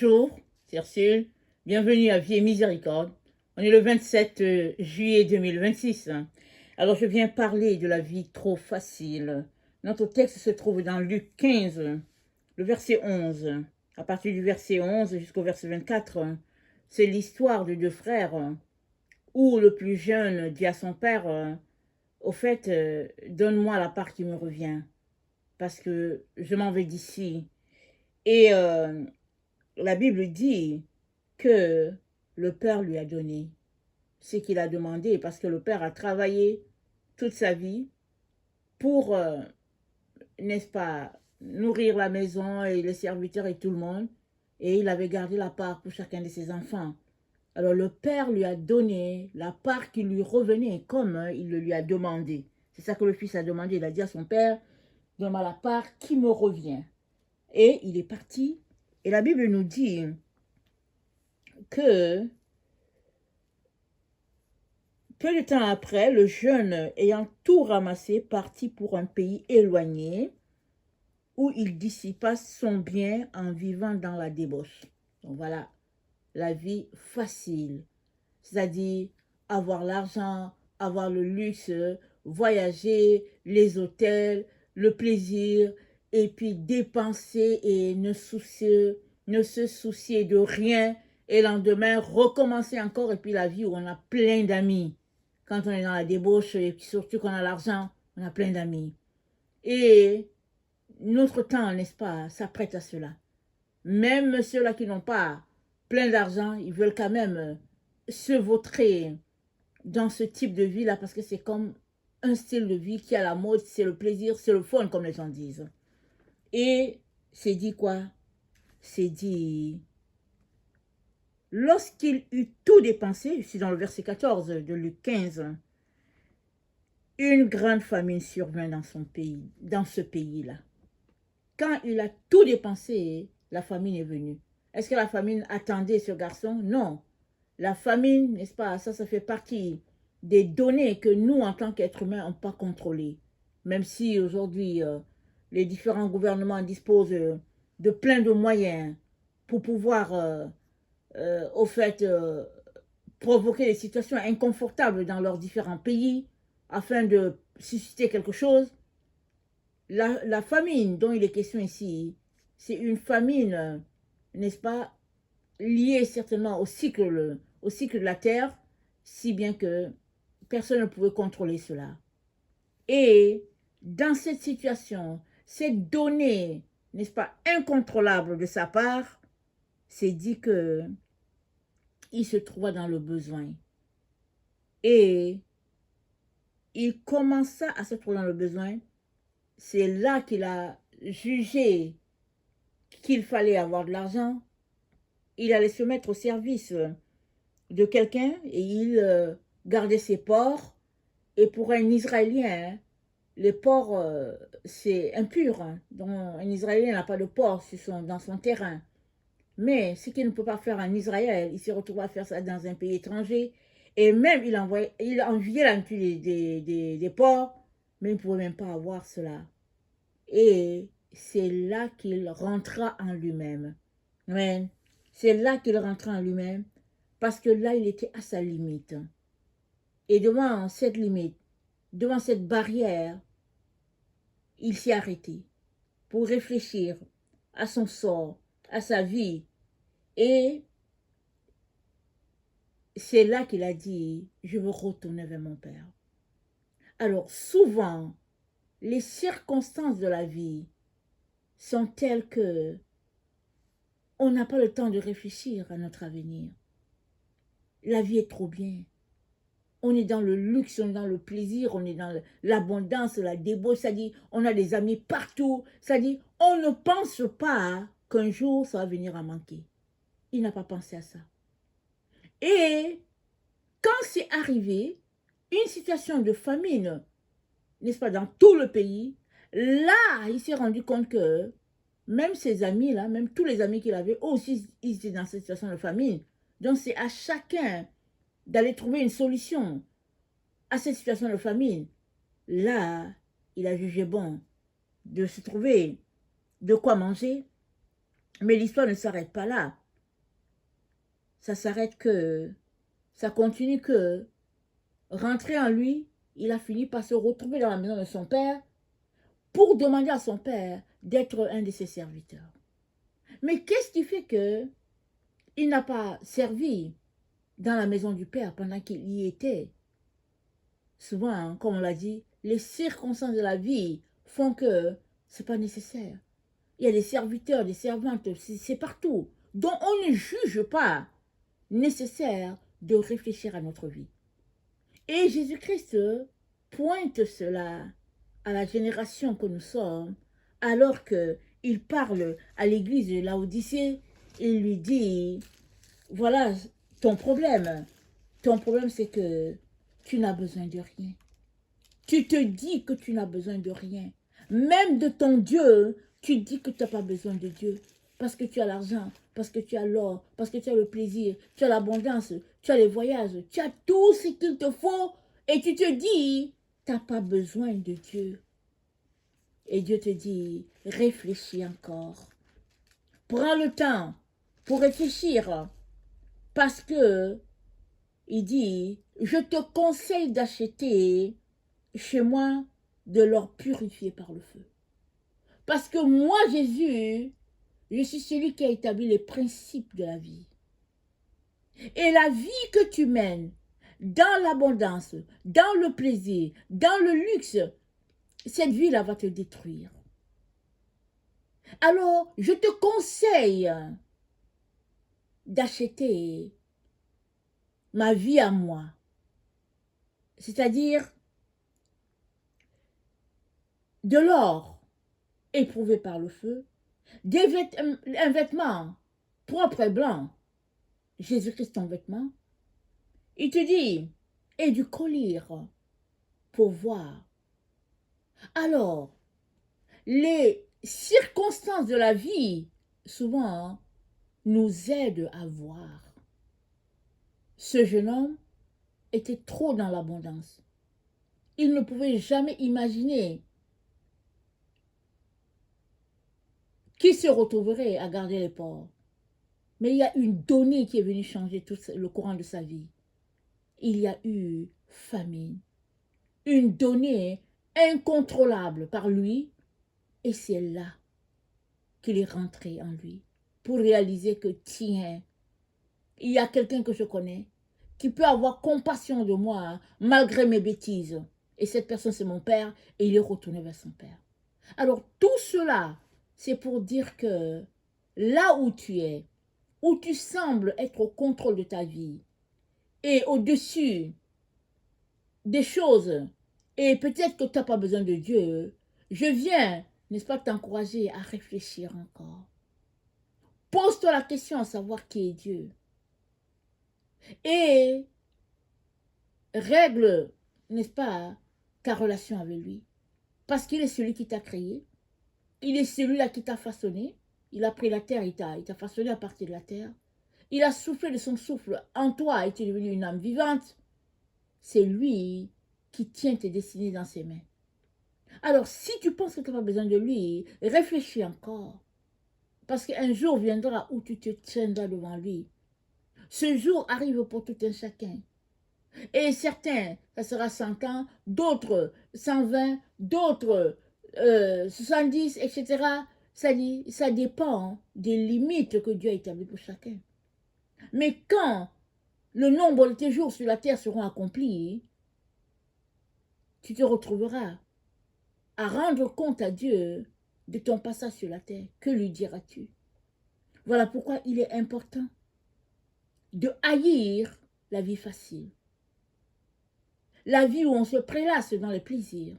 Bonjour, c'est Ursule. Bienvenue à Vie et Miséricorde. On est le 27 juillet 2026. Alors, je viens parler de la vie trop facile. Notre texte se trouve dans Luc 15, le verset 11. À partir du verset 11 jusqu'au verset 24, c'est l'histoire de deux frères où le plus jeune dit à son père, au fait, donne-moi la part qui me revient parce que je m'en vais d'ici. Et la Bible dit que le Père lui a donné ce qu'il a demandé parce que le Père a travaillé toute sa vie pour, n'est-ce pas, nourrir la maison et les serviteurs et tout le monde. Et il avait gardé la part pour chacun de ses enfants. Alors le Père lui a donné la part qui lui revenait comme il le lui a demandé. C'est ça que le Fils a demandé. Il a dit à son Père, donne-moi la part qui me revient. Et il est parti. Et la Bible nous dit que peu de temps après, le jeune, ayant tout ramassé, partit pour un pays éloigné où il dissipa son bien en vivant dans la débauche. Donc voilà, la vie facile, c'est-à-dire avoir l'argent, avoir le luxe, voyager, les hôtels, le plaisir, et puis dépenser et ne se soucier de rien, et le lendemain recommencer encore, et puis la vie où on a plein d'amis. Quand on est dans la débauche, et surtout qu'on a l'argent, on a plein d'amis. Et notre temps, n'est-ce pas, s'apprête à cela. Même ceux-là qui n'ont pas plein d'argent, ils veulent quand même se vautrer dans ce type de vie-là parce que c'est comme un style de vie qui a la mode, c'est le plaisir, c'est le fun, comme les gens disent. Et c'est dit quoi? C'est dit, lorsqu'il eut tout dépensé, je suis dans le verset 14 de Luc 15, une grande famine survint dans son pays, dans ce pays-là. Quand il a tout dépensé, la famine est venue. Est-ce que la famine attendait ce garçon? Non. La famine, n'est-ce pas, ça fait partie des données que nous, en tant qu'êtres humains, n'ont pas contrôlées. Même si aujourd'hui, les différents gouvernements disposent de plein de moyens pour pouvoir, au fait, provoquer des situations inconfortables dans leurs différents pays afin de susciter quelque chose. La famine dont il est question ici, c'est une famine, n'est-ce pas, liée certainement au cycle de la Terre, si bien que personne ne pouvait contrôler cela. Et dans cette situation, cette donnée, n'est-ce pas, incontrôlable de sa part, c'est dit que il se trouvait dans le besoin. Et il commença à se trouver dans le besoin. C'est là qu'il a jugé qu'il fallait avoir de l'argent. Il allait se mettre au service de quelqu'un et il gardait ses porcs. Et pour un Israélien, les porcs, c'est impur. Donc, un Israélien n'a pas de porcs dans son terrain. Mais ce qu'il ne peut pas faire en Israël, il se retrouve à faire ça dans un pays étranger. Et même, il enviait la nature des porcs, mais il ne pouvait même pas avoir cela. Et c'est là qu'il rentra en lui-même. Amen. C'est là qu'il rentra en lui-même, parce que là, il était à sa limite. Et devant cette limite, devant cette barrière, il s'est arrêté pour réfléchir à son sort, à sa vie. Et c'est là qu'il a dit, je veux retourner vers mon Père. Alors souvent, les circonstances de la vie sont telles que on n'a pas le temps de réfléchir à notre avenir. La vie est trop bien. On est dans le luxe, on est dans le plaisir, on est dans l'abondance, la débauche, c'est-à-dire on a des amis partout, c'est-à-dire on ne pense pas qu'un jour ça va venir à manquer. Il n'a pas pensé à ça. Et quand c'est arrivé, une situation de famine, n'est-ce pas, dans tout le pays, là, il s'est rendu compte que même ses amis, là, même tous les amis qu'il avait, aussi, ils étaient dans cette situation de famine. Donc c'est à chacun d'aller trouver une solution à cette situation de famine. Là, il a jugé bon de se trouver de quoi manger. Mais l'histoire ne s'arrête pas là. ça s'arrête que, ça continue que, rentré en lui, il a fini par se retrouver dans la maison de son père pour demander à son père d'être un de ses serviteurs. Mais qu'est-ce qui fait que il n'a pas servi dans la maison du père pendant qu'il y était? Souvent, hein, comme on l'a dit, les circonstances de la vie font que c'est pas nécessaire. Il y a des serviteurs, des servantes, c'est partout. Donc on ne juge pas nécessaire de réfléchir à notre vie. Et Jésus-Christ pointe cela à la génération que nous sommes, alors qu'il parle à l'église de Laodicée, il lui dit, voilà ton problème. Ton problème, c'est que tu n'as besoin de rien. Tu te dis que tu n'as besoin de rien. Même de ton Dieu, tu dis que tu n'as pas besoin de Dieu. Parce que tu as l'argent, parce que tu as l'or, parce que tu as le plaisir, tu as l'abondance, tu as les voyages, tu as tout ce qu'il te faut. Et tu te dis, tu n'as pas besoin de Dieu. Et Dieu te dit, réfléchis encore. Prends le temps pour réfléchir. Parce que, il dit, je te conseille d'acheter chez moi de l'or purifié par le feu. Parce que moi, Jésus, je suis celui qui a établi les principes de la vie. Et la vie que tu mènes dans l'abondance, dans le plaisir, dans le luxe, cette vie-là va te détruire. Alors, je te conseille d'acheter ma vie à moi. C'est-à-dire de l'or éprouvé par le feu, un vêtement propre et blanc, Jésus-Christ en vêtement, il te dit, et du collier pour voir. Alors, les circonstances de la vie, souvent, nous aident à voir. Ce jeune homme était trop dans l'abondance. Il ne pouvait jamais imaginer qui se retrouverait à garder les porcs. Mais il y a une donnée qui est venue changer tout le courant de sa vie. Il y a eu famine. Une donnée incontrôlable par lui. Et c'est là qu'il est rentré en lui. Pour réaliser que, tiens, il y a quelqu'un que je connais qui peut avoir compassion de moi hein, malgré mes bêtises. Et cette personne, c'est mon père. Et il est retourné vers son père. Alors, tout cela, c'est pour dire que là où tu es, où tu sembles être au contrôle de ta vie et au-dessus des choses, et peut-être que tu n'as pas besoin de Dieu, je viens, n'est-ce pas, t'encourager à réfléchir encore. Pose-toi la question à savoir qui est Dieu. Et règle, n'est-ce pas, ta relation avec lui. Parce qu'il est celui qui t'a créé. Il est celui-là qui t'a façonné. Il a pris la terre, il t'a façonné à partir de la terre. Il a soufflé de son souffle en toi et tu es devenu une âme vivante. C'est lui qui tient tes destinées dans ses mains. Alors, si tu penses que tu n'as pas besoin de lui, réfléchis encore. Parce qu'un jour viendra où tu te tiendras devant lui. Ce jour arrive pour tout un chacun. Et certains, ça sera 100 ans, d'autres 120, d'autres 70, etc. Ça dépend des limites que Dieu a établies pour chacun. Mais quand le nombre de tes jours sur la terre seront accomplis, tu te retrouveras à rendre compte à Dieu de ton passage sur la terre. Que lui diras-tu? Voilà pourquoi il est important de haïr la vie facile. La vie où on se prélasse dans les plaisirs.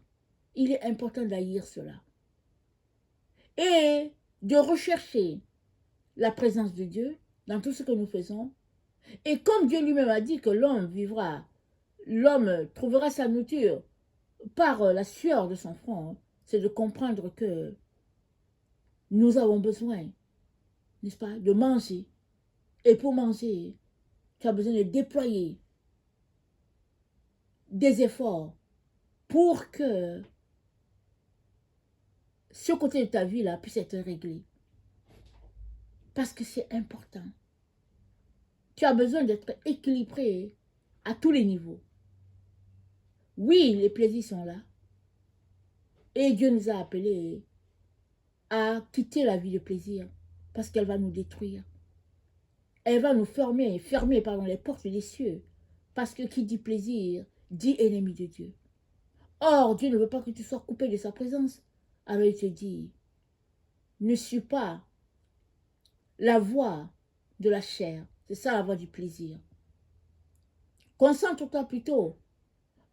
Il est important d'haïr cela. Et de rechercher la présence de Dieu dans tout ce que nous faisons. Et comme Dieu lui-même a dit que l'homme trouvera sa nourriture par la sueur de son front, c'est de comprendre que nous avons besoin, n'est-ce pas, de manger. Et pour manger, tu as besoin de déployer des efforts pour que ce côté de ta vie-là puisse être réglé. Parce que c'est important. Tu as besoin d'être équilibré à tous les niveaux. Oui, les plaisirs sont là. Et Dieu nous a appelés à quitter la vie de plaisir parce qu'elle va nous détruire. Elle va nous fermer les portes des cieux. Parce que qui dit plaisir, dit ennemi de Dieu. Or, Dieu ne veut pas que tu sois coupé de sa présence. Alors il te dit, ne suis pas la voie de la chair. C'est ça la voie du plaisir. Concentre-toi plutôt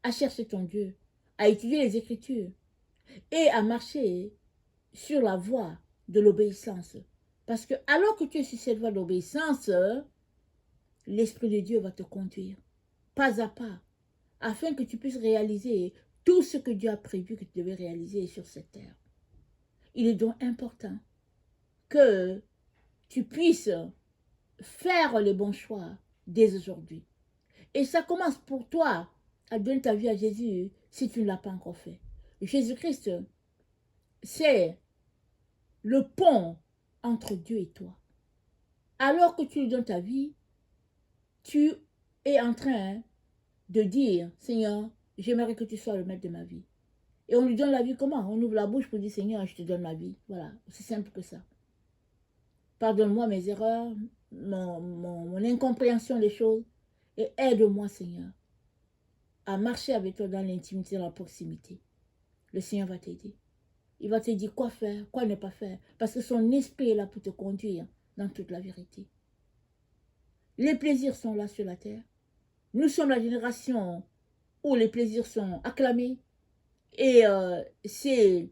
à chercher ton Dieu, à étudier les Écritures et à marcher sur la voie de l'obéissance. Parce que alors que tu es sur cette voie d'obéissance, l'Esprit de Dieu va te conduire, pas à pas, afin que tu puisses réaliser tout ce que Dieu a prévu que tu devais réaliser sur cette terre. Il est donc important que tu puisses faire les bons choix dès aujourd'hui. Et ça commence pour toi à donner ta vie à Jésus si tu ne l'as pas encore fait. Jésus-Christ, c'est le pont entre Dieu et toi. Alors que tu lui donnes ta vie, tu es en train de dire, Seigneur, j'aimerais que tu sois le maître de ma vie. Et on lui donne la vie comment? On ouvre la bouche pour dire, Seigneur, je te donne ma vie. Voilà, c'est simple que ça. Pardonne-moi mes erreurs, mon incompréhension des choses, et aide-moi, Seigneur, à marcher avec toi dans l'intimité, dans la proximité. Le Seigneur va t'aider. Il va te dire quoi faire, quoi ne pas faire, parce que son esprit est là pour te conduire dans toute la vérité. Les plaisirs sont là sur la terre. Nous sommes la génération où les plaisirs sont acclamés et c'est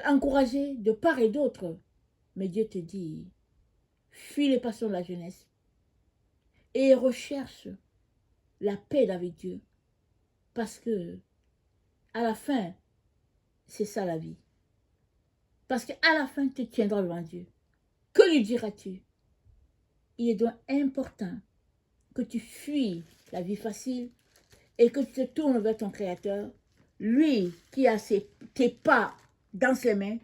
encouragé de part et d'autre. Mais Dieu te dit, fuis les passions de la jeunesse et recherche la paix avec Dieu. Parce que à la fin, c'est ça la vie. Parce qu'à la fin, tu te tiendras devant Dieu. Que lui diras-tu? Il est donc important que tu fuis la vie facile et que tu te tournes vers ton Créateur. Lui qui a tes pas dans ses mains,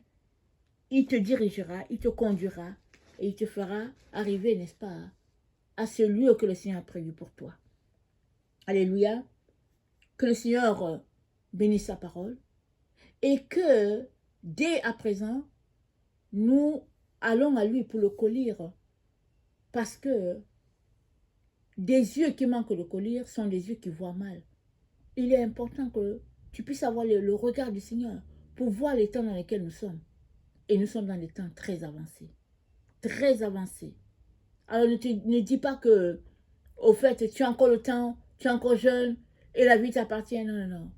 il te dirigera, il te conduira et il te fera arriver, n'est-ce pas, à ce lieu que le Seigneur a prévu pour toi. Alléluia. Que le Seigneur bénisse sa parole et que dès à présent, nous allons à lui pour le collyre parce que des yeux qui manquent de collyre sont des yeux qui voient mal. Il est important que tu puisses avoir le regard du Seigneur pour voir les temps dans lesquels nous sommes. Et nous sommes dans des temps très avancés. Très avancés. Alors ne dis pas que, au fait, tu as encore le temps, tu es encore jeune et la vie t'appartient. Non, non, non.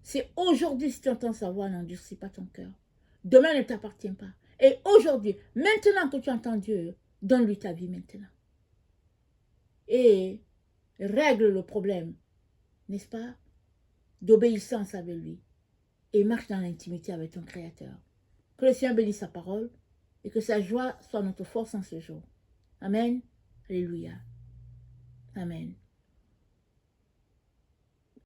C'est aujourd'hui, si tu entends sa voix, n'endurcis pas ton cœur. Demain ne t'appartient pas. Et aujourd'hui, maintenant que tu entends Dieu, donne-lui ta vie maintenant. Et règle le problème, n'est-ce pas, d'obéissance avec lui. Et marche dans l'intimité avec ton Créateur. Que le Seigneur bénisse sa parole et que sa joie soit notre force en ce jour. Amen. Alléluia. Amen.